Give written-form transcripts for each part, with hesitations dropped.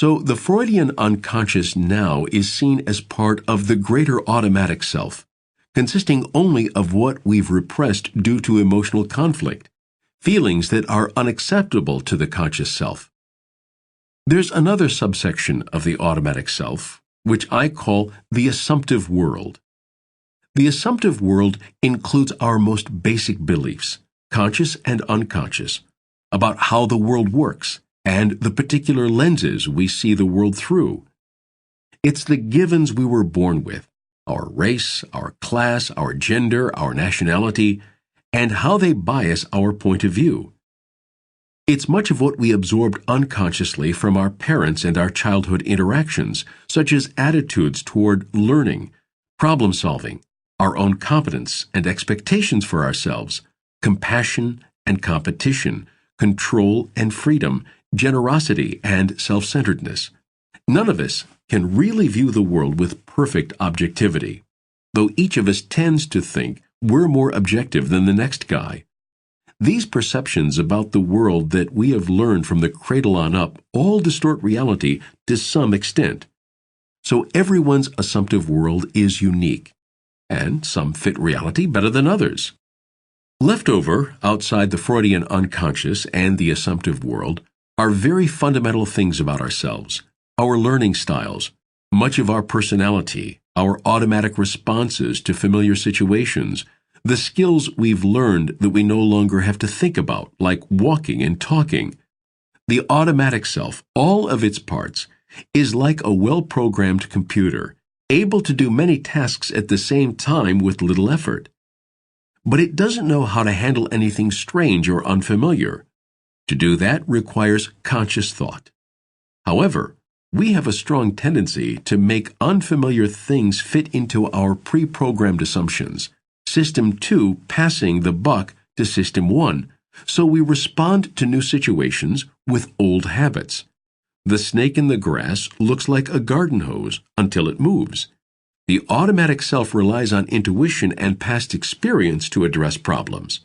So the Freudian unconscious now is seen as part of the greater automatic self, consisting only of what we've repressed due to emotional conflict, feelings that are unacceptable to the conscious self. There's another subsection of the automatic self, which I call the assumptive world. The assumptive world includes our most basic beliefs, conscious and unconscious, about how the world works and the particular lenses we see the world through. It's the givens we were born with, our race, our class, our gender, our nationality, and how they bias our point of view. It's much of what we absorbed unconsciously from our parents and our childhood interactions, such as attitudes toward learning, problem solving, our own competence and expectations for ourselves, compassion and competition, control and freedom, generosity and self-centeredness. None of us can really view the world with perfect objectivity, though each of us tends to think we're more objective than the next guy. These perceptions about the world that we have learned from the cradle on up all distort reality to some extent. So everyone's assumptive world is unique, and some fit reality better than others. Left over, outside the Freudian unconscious and the assumptive world, are very fundamental things about ourselves, our learning styles, much of our personality, our automatic responses to familiar situations, the skills we've learned that we no longer have to think about, like walking and talking. The automatic self, all of its parts, is like a well-programmed computer, able to do many tasks at the same time with little effort. But it doesn't know how to handle anything strange or unfamiliar. To do that requires conscious thought. However, we have a strong tendency to make unfamiliar things fit into our pre-programmed assumptions, System 2 passing the buck to System 1, so we respond to new situations with old habits. The snake in the grass looks like a garden hose until it moves. The automatic self relies on intuition and past experience to address problems.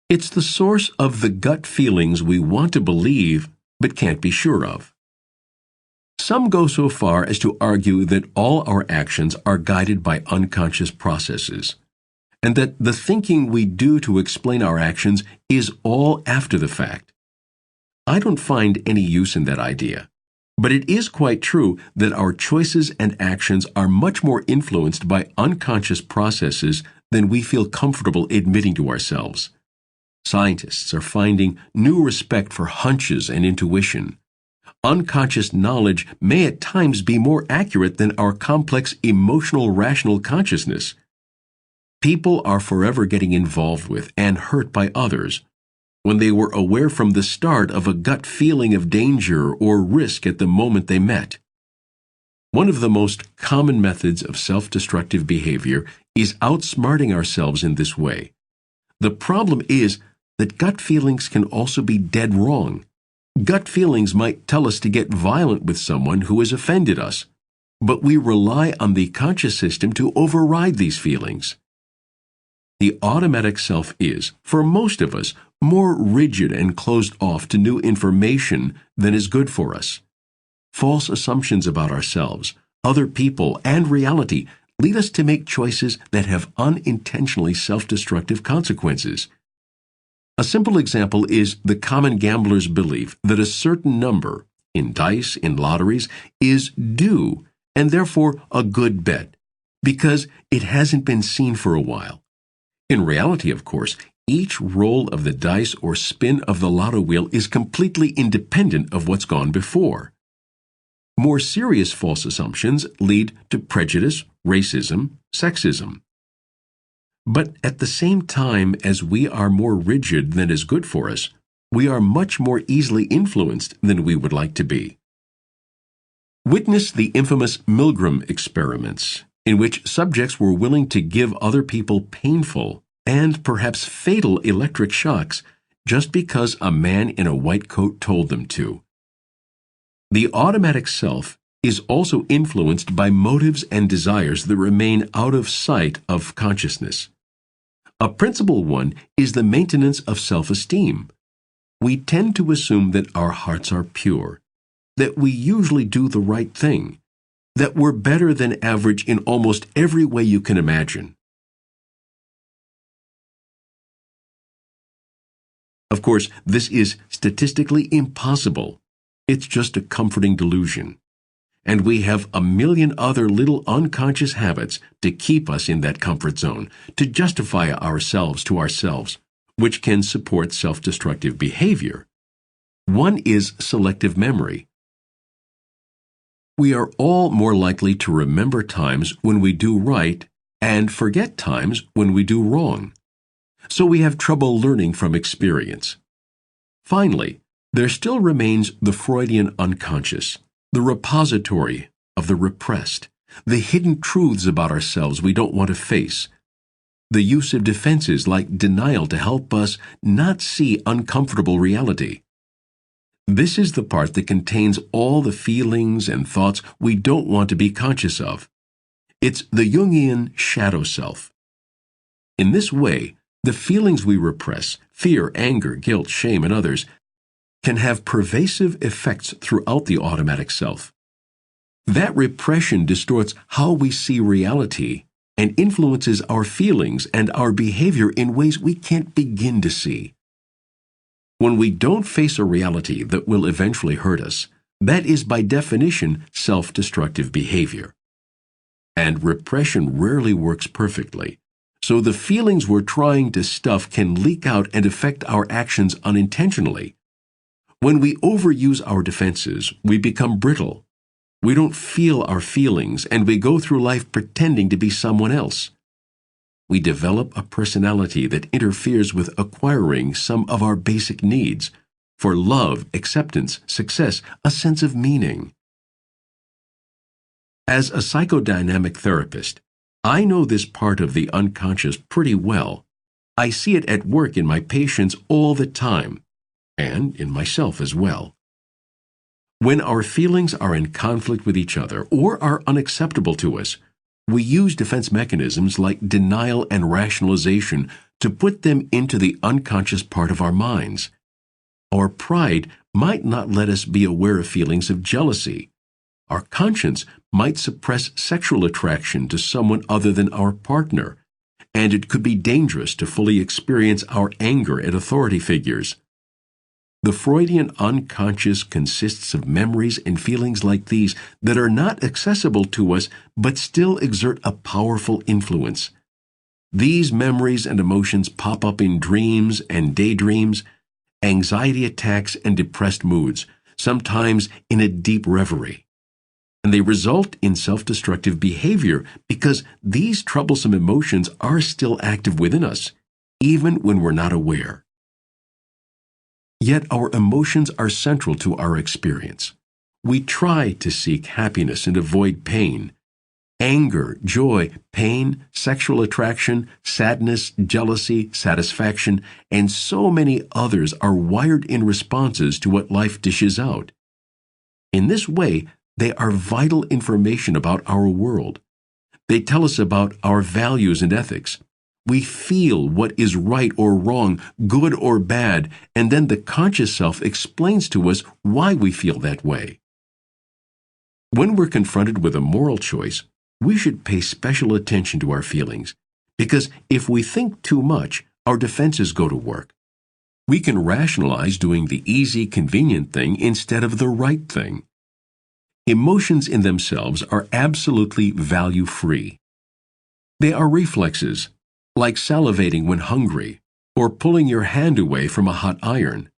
It's the source of the gut feelings we want to believe but can't be sure of. Some go so far as to argue that all our actions are guided by unconscious processes, and that the thinking we do to explain our actions is all after the fact. I don't find any use in that idea, but it is quite true that our choices and actions are much more influenced by unconscious processes than we feel comfortable admitting to ourselves. Scientists are finding new respect for hunches and intuition. Unconscious knowledge may at times be more accurate than our complex emotional rational consciousness. People are forever getting involved with and hurt by others when they were aware from the start of a gut feeling of danger or risk at the moment they met. One of the most common methods of self-destructive behavior is outsmarting ourselves in this way. The problem is that gut feelings can also be dead wrong. Gut feelings might tell us to get violent with someone who has offended us, but we rely on the conscious system to override these feelings. The automatic self is, for most of us, more rigid and closed off to new information than is good for us. False assumptions about ourselves, other people, and reality lead us to make choices that have unintentionally self-destructive consequences. A simple example is the common gambler's belief that a certain number, in dice, in lotteries, is due and therefore a good bet, because it hasn't been seen for a while. In reality, of course, each roll of the dice or spin of the lotto wheel is completely independent of what's gone before. More serious false assumptions lead to prejudice, racism, sexism. But at the same time as we are more rigid than is good for us, we are much more easily influenced than we would like to be. Witness the infamous Milgram experiments, in which subjects were willing to give other people painful and perhaps fatal electric shocks just because a man in a white coat told them to. The automatic self is also influenced by motives and desires that remain out of sight of consciousness. A principal one is the maintenance of self-esteem. We tend to assume that our hearts are pure, that we usually do the right thing, that we're better than average in almost every way you can imagine. Of course, this is statistically impossible. It's just a comforting delusion. And we have a million other little unconscious habits to keep us in that comfort zone, to justify ourselves to ourselves, which can support self-destructive behavior. One is selective memory. We are all more likely to remember times when we do right and forget times when we do wrong. So we have trouble learning from experience. Finally, there still remains the Freudian unconscious, the repository of the repressed, the hidden truths about ourselves we don't want to face, the use of defenses like denial to help us not see uncomfortable reality. This is the part that contains all the feelings and thoughts we don't want to be conscious of. It's the Jungian shadow self. In this way, the feelings we repress, fear, anger, guilt, shame, and others, can have pervasive effects throughout the automatic self. That repression distorts how we see reality and influences our feelings and our behavior in ways we can't begin to see. When we don't face a reality that will eventually hurt us, that is by definition self-destructive behavior. And repression rarely works perfectly, so the feelings we're trying to stuff can leak out and affect our actions unintentionally. When we overuse our defenses, we become brittle. We don't feel our feelings, and we go through life pretending to be someone else. We develop a personality that interferes with acquiring some of our basic needs for love, acceptance, success, a sense of meaning. As a psychodynamic therapist, I know this part of the unconscious pretty well. I see it at work in my patients all the time, and in myself as well. When our feelings are in conflict with each other or are unacceptable to us, we use defense mechanisms like denial and rationalization to put them into the unconscious part of our minds. Our pride might not let us be aware of feelings of jealousy. Our conscience might suppress sexual attraction to someone other than our partner, and it could be dangerous to fully experience our anger at authority figures. The Freudian unconscious consists of memories and feelings like these that are not accessible to us but still exert a powerful influence. These memories and emotions pop up in dreams and daydreams, anxiety attacks and depressed moods, sometimes in a deep reverie. And they result in self-destructive behavior because these troublesome emotions are still active within us, even when we're not aware. Yet our emotions are central to our experience. We try to seek happiness and avoid pain. Anger, joy, pain, sexual attraction, sadness, jealousy, satisfaction, and so many others are wired in responses to what life dishes out. In this way, they are vital information about our world. They tell us about our values and ethics. We feel what is right or wrong, good or bad, and then the conscious self explains to us why we feel that way. When we're confronted with a moral choice, we should pay special attention to our feelings, because if we think too much, our defenses go to work. We can rationalize doing the easy, convenient thing instead of the right thing. Emotions in themselves are absolutely value-free. They are reflexes, like salivating when hungry, or pulling your hand away from a hot iron.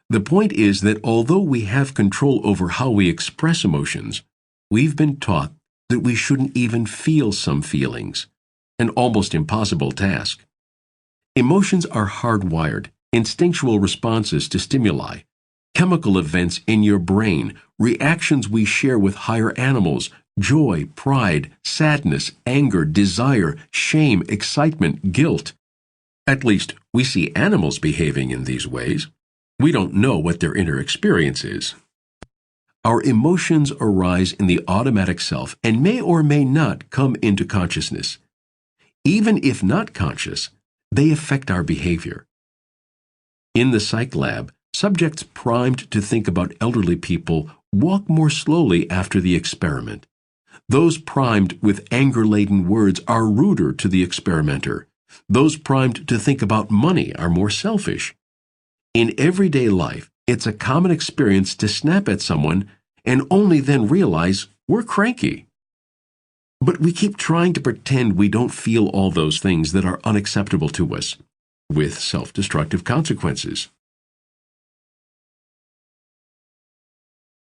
The point is that although we have control over how we express emotions, we've been taught that we shouldn't even feel some feelings, an almost impossible task. Emotions are hardwired, instinctual responses to stimuli, chemical events in your brain, reactions we share with higher animals, joy, pride, sadness, anger, desire, shame, excitement, guilt. At least, we see animals behaving in these ways. We don't know what their inner experience is. Our emotions arise in the automatic self and may or may not come into consciousness. Even if not conscious, they affect our behavior. In the psych lab, subjects primed to think about elderly people walk more slowly after the experiment. Those primed with anger-laden words are ruder to the experimenter. Those primed to think about money are more selfish. In everyday life, it's a common experience to snap at someone and only then realize we're cranky. But we keep trying to pretend we don't feel all those things that are unacceptable to us, with self-destructive consequences.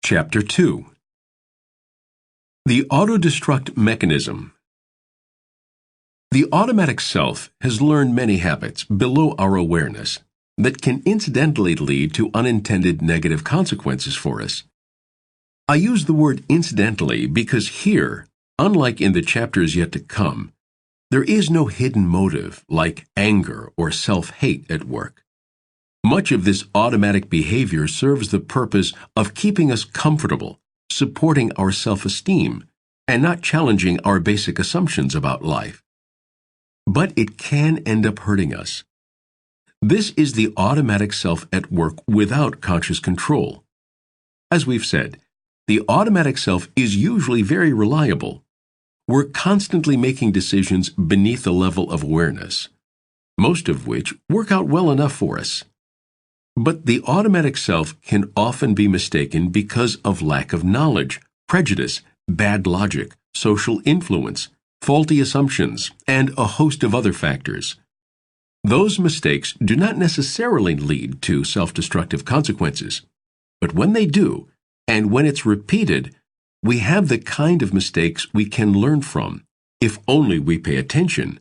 Chapter 2. The Autodestruct Mechanism. The automatic self has learned many habits below our awareness that can incidentally lead to unintended negative consequences for us. I use the word incidentally because here, unlike in the chapters yet to come, there is no hidden motive like anger or self-hate at work. Much of this automatic behavior serves the purpose of keeping us comfortable, supporting our self-esteem, and not challenging our basic assumptions about life. But it can end up hurting us. This is the automatic self at work without conscious control. As we've said, the automatic self is usually very reliable. We're constantly making decisions beneath the level of awareness, most of which work out well enough for us. But the automatic self can often be mistaken because of lack of knowledge, prejudice, bad logic, social influence, faulty assumptions, and a host of other factors. Those mistakes do not necessarily lead to self-destructive consequences, but when they do, and when it's repeated, we have the kind of mistakes we can learn from, if only we pay attention.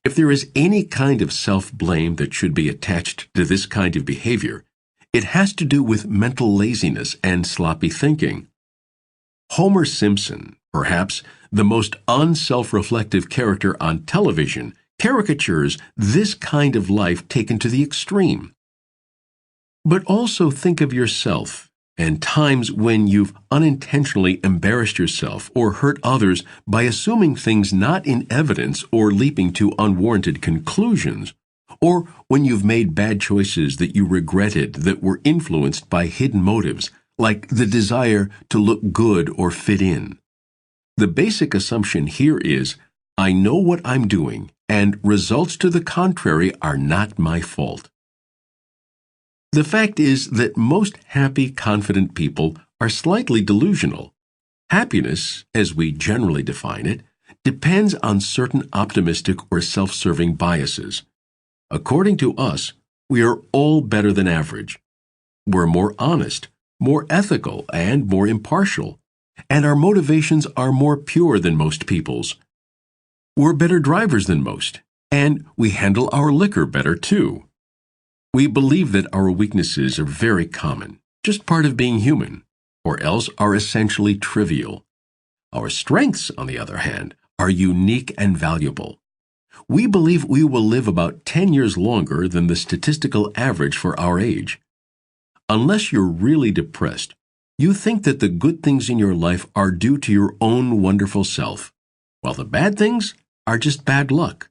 If there is any kind of self-blame that should be attached to this kind of behavior, it has to do with mental laziness and sloppy thinking. Homer Simpson, perhaps the most unself-reflective character on television, caricatures this kind of life taken to the extreme. But also think of yourself and times when you've unintentionally embarrassed yourself or hurt others by assuming things not in evidence or leaping to unwarranted conclusions, or when you've made bad choices that you regretted that were influenced by hidden motives, like the desire to look good or fit in. The basic assumption here is, I know what I'm doing, and results to the contrary are not my fault. The fact is that most happy, confident people are slightly delusional. Happiness, as we generally define it, depends on certain optimistic or self-serving biases. According to us, we are all better than average. We're more honest, more ethical, and more impartial, and our motivations are more pure than most people's. We're better drivers than most, and we handle our liquor better too. We believe that our weaknesses are very common, just part of being human, or else are essentially trivial. Our strengths, on the other hand, are unique and valuable. We believe we will live about 10 years longer than the statistical average for our age. Unless you're really depressed, you think that the good things in your life are due to your own wonderful self, while the bad things are just bad luck.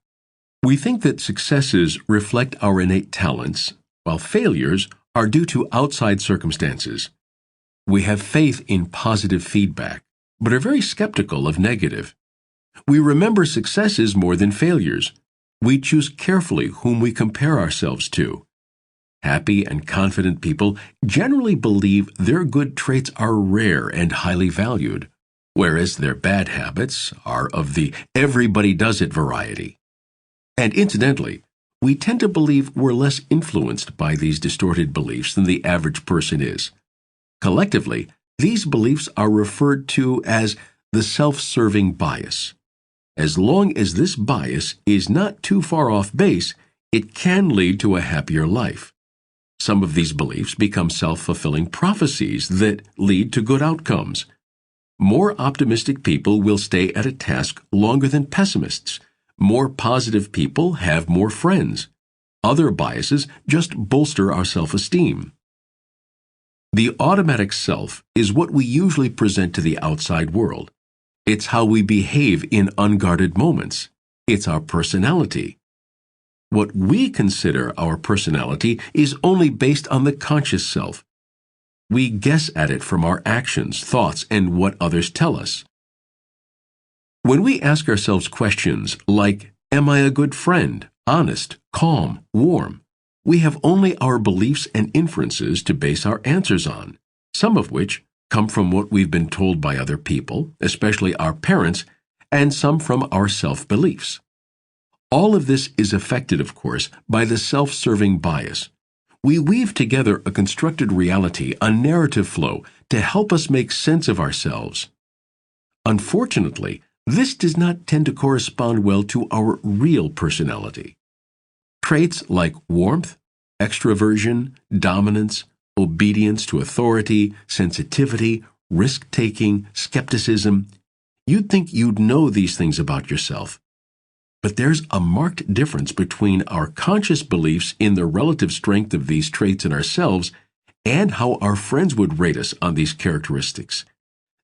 We think that successes reflect our innate talents, while failures are due to outside circumstances. We have faith in positive feedback, but are very skeptical of negative. We remember successes more than failures. We choose carefully whom we compare ourselves to. Happy and confident people generally believe their good traits are rare and highly valued, whereas their bad habits are of the everybody does it variety. And incidentally, we tend to believe we're less influenced by these distorted beliefs than the average person is. Collectively, these beliefs are referred to as the self-serving bias. As long as this bias is not too far off base, it can lead to a happier life. Some of these beliefs become self-fulfilling prophecies that lead to good outcomes. More optimistic people will stay at a task longer than pessimists. More positive people have more friends. Other biases just bolster our self-esteem. The automatic self is what we usually present to the outside world. It's how we behave in unguarded moments. It's our personality. What we consider our personality is only based on the conscious self. We guess at it from our actions, thoughts, and what others tell us. When we ask ourselves questions like, "Am I a good friend, honest, calm, warm?" we have only our beliefs and inferences to base our answers on, some of which come from what we've been told by other people, especially our parents, and some from our self-beliefs. All of this is affected, of course, by the self-serving bias. We weave together a constructed reality, a narrative flow, to help us make sense of ourselves. Unfortunately, this does not tend to correspond well to our real personality. Traits like warmth, extroversion, dominance, obedience to authority, sensitivity, risk-taking, skepticism. You'd think you'd know these things about yourself. But there's a marked difference between our conscious beliefs in the relative strength of these traits in ourselves and how our friends would rate us on these characteristics.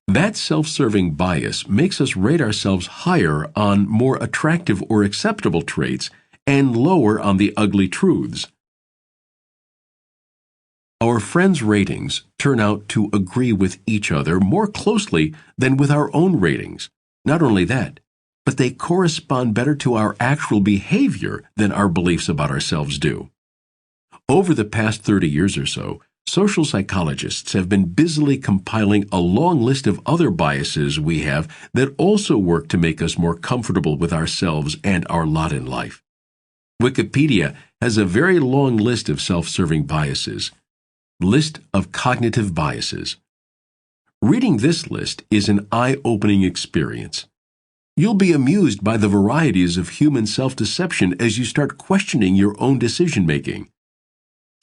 That self-serving bias makes us rate ourselves higher on more attractive or acceptable traits and lower on the ugly truths. Our friends' ratings turn out to agree with each other more closely than with our own ratings. Not only that, but they correspond better to our actual behavior than our beliefs about ourselves do. Over the past 30 years or so, social psychologists have been busily compiling a long list of other biases we have that also work to make us more comfortable with ourselves and our lot in life. Wikipedia has a very long list of self-serving biases. List of cognitive biases. Reading this list is an eye-opening experience. You'll be amused by the varieties of human self-deception as you start questioning your own decision-making.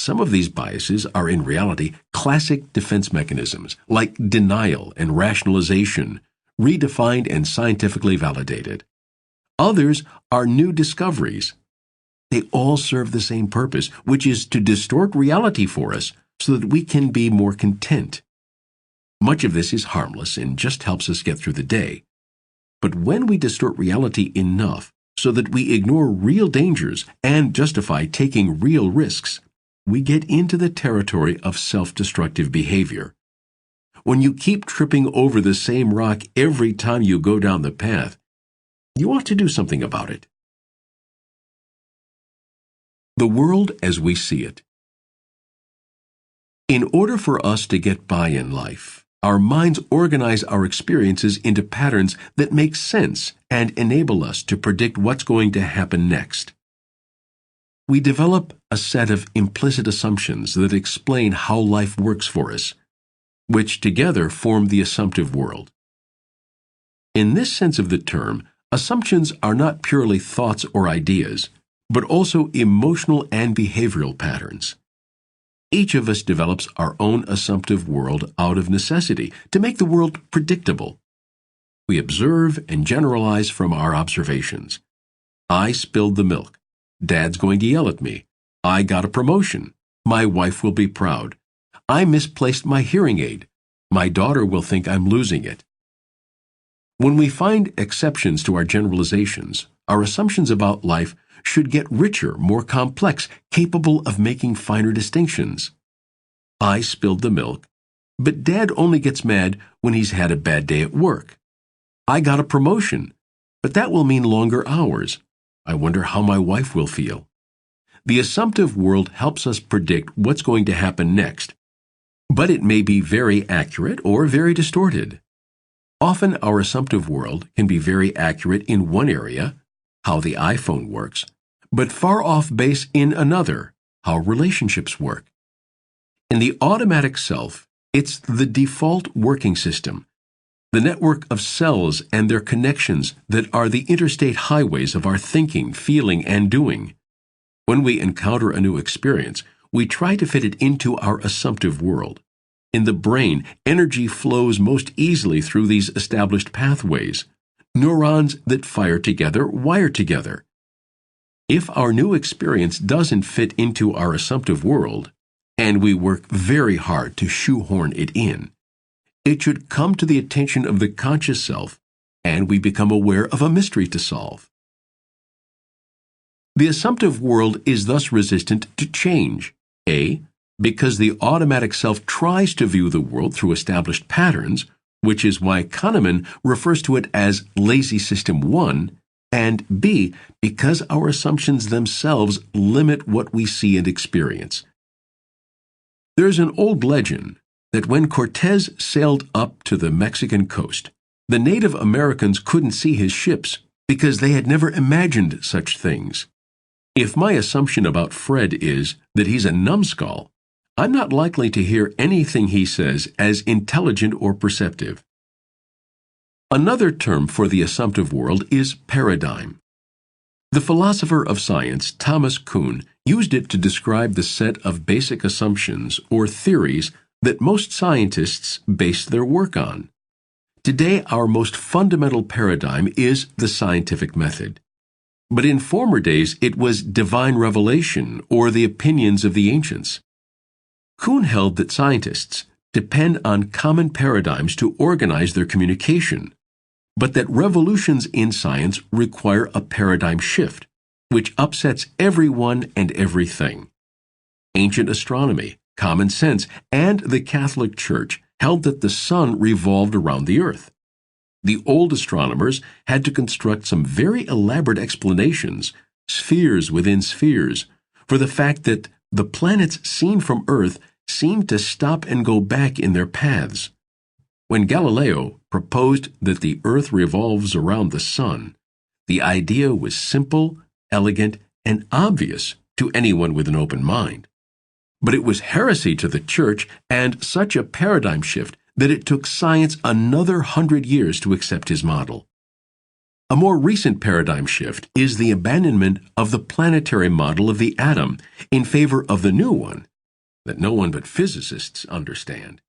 Some of these biases are in reality classic defense mechanisms, like denial and rationalization, redefined and scientifically validated. Others are new discoveries. They all serve the same purpose, which is to distort reality for us so that we can be more content. Much of this is harmless and just helps us get through the day. But when we distort reality enough so that we ignore real dangers and justify taking real risks, we get into the territory of self-destructive behavior. When you keep tripping over the same rock every time you go down the path, you ought to do something about it. The world as we see it. In order for us to get by in life, our minds organize our experiences into patterns that make sense and enable us to predict what's going to happen next. We develop a set of implicit assumptions that explain how life works for us, which together form the assumptive world. In this sense of the term, assumptions are not purely thoughts or ideas, but also emotional and behavioral patterns. Each of us develops our own assumptive world out of necessity to make the world predictable. We observe and generalize from our observations. I spilled the milk. Dad's going to yell at me. I got a promotion. My wife will be proud. I misplaced my hearing aid. My daughter will think I'm losing it. When we find exceptions to our generalizations, our assumptions about life should get richer, more complex, capable of making finer distinctions. I spilled the milk, but Dad only gets mad when he's had a bad day at work. I got a promotion, but that will mean longer hours. I wonder how my wife will feel. The assumptive world helps us predict what's going to happen next, but it may be very accurate or very distorted. Often our assumptive world can be very accurate in one area, how the iPhone works, but far off base in another, how relationships work. In the automatic self, it's the default working system, the network of cells and their connections that are the interstate highways of our thinking, feeling, and doing. When we encounter a new experience, we try to fit it into our assumptive world. In the brain, energy flows most easily through these established pathways. Neurons that fire together wire together. If our new experience doesn't fit into our assumptive world, and we work very hard to shoehorn it in, it should come to the attention of the conscious self, and we become aware of a mystery to solve. The assumptive world is thus resistant to change. A, because the automatic self tries to view the world through established patterns, which is why Kahneman refers to it as lazy system 1, and B, because our assumptions themselves limit what we see and experience. There's an old legend that when Cortez sailed up to the Mexican coast, the Native Americans couldn't see his ships because they had never imagined such things. If my assumption about Fred is that he's a numbskull, I'm not likely to hear anything he says as intelligent or perceptive. Another term for the assumptive world is paradigm. The philosopher of science Thomas Kuhn used it to describe the set of basic assumptions or theories that most scientists base their work on. Today, our most fundamental paradigm is the scientific method. But in former days, it was divine revelation or the opinions of the ancients. Kuhn held that scientists depend on common paradigms to organize their communication, but that revolutions in science require a paradigm shift, which upsets everyone and everything. Ancient astronomy, common sense, and the Catholic Church held that the sun revolved around the earth. The old astronomers had to construct some very elaborate explanations, spheres within spheres, for the fact that the planets seen from Earth seemed to stop and go back in their paths. When Galileo proposed that the Earth revolves around the sun, the idea was simple, elegant, and obvious to anyone with an open mind. But it was heresy to the Church and such a paradigm shift that it took science another 100 years to accept his model. A more recent paradigm shift is the abandonment of the planetary model of the atom in favor of the new one that no one but physicists understand.